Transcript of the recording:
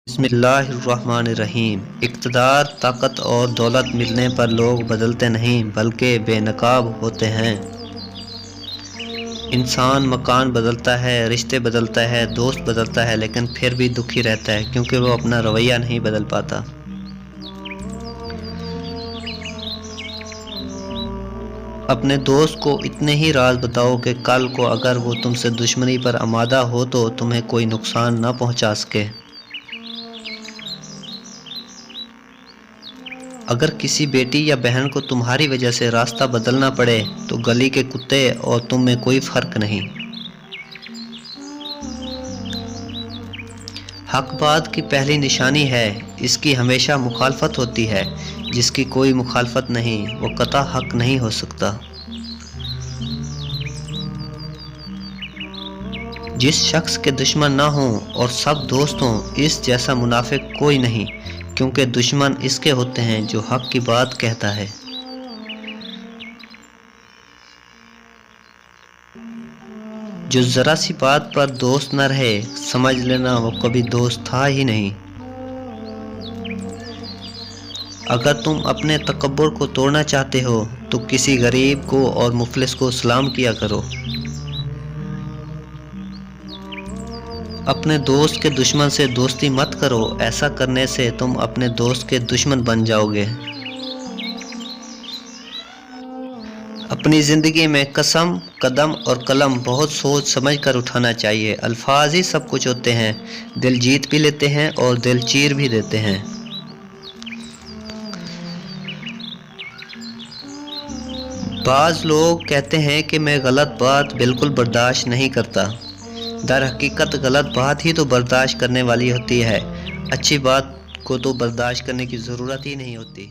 بسم اللہ الرحمن الرحیم۔ اقتدار، طاقت اور دولت ملنے پر لوگ بدلتے نہیں بلکہ بے نقاب ہوتے ہیں۔ انسان مکان بدلتا ہے، رشتے بدلتا ہے، دوست بدلتا ہے، لیکن پھر بھی دکھی رہتا ہے کیونکہ وہ اپنا رویہ نہیں بدل پاتا۔ اپنے دوست کو اتنے ہی راز بتاؤ کہ کل کو اگر وہ تم سے دشمنی پر آمادہ ہو تو تمہیں کوئی نقصان نہ پہنچا سکے۔ اگر کسی بیٹی یا بہن کو تمہاری وجہ سے راستہ بدلنا پڑے تو گلی کے کتے اور تم میں کوئی فرق نہیں۔ حق بات کی پہلی نشانی ہے، اس کی ہمیشہ مخالفت ہوتی ہے، جس کی کوئی مخالفت نہیں وہ قطع حق نہیں ہو سکتا۔ جس شخص کے دشمن نہ ہوں اور سب دوست ہوں، اس جیسا منافق کوئی نہیں، کیونکہ دشمن اس کے ہوتے ہیں جو حق کی بات کہتا ہے۔ جو ذرا سی بات پر دوست نہ رہے، سمجھ لینا وہ کبھی دوست تھا ہی نہیں۔ اگر تم اپنے تکبر کو توڑنا چاہتے ہو تو کسی غریب کو اور مفلس کو سلام کیا کرو۔ اپنے دوست کے دشمن سے دوستی مت کرو، ایسا کرنے سے تم اپنے دوست کے دشمن بن جاؤ گے۔ اپنی زندگی میں قسم، قدم اور قلم بہت سوچ سمجھ کر اٹھانا چاہیے۔ الفاظ ہی سب کچھ ہوتے ہیں، دل جیت بھی لیتے ہیں اور دل چیر بھی دیتے ہیں۔ بعض لوگ کہتے ہیں کہ میں غلط بات بالکل برداشت نہیں کرتا۔ در حقیقت غلط بات ہی تو برداشت کرنے والی ہوتی ہے، اچھی بات کو تو برداشت کرنے کی ضرورت ہی نہیں ہوتی۔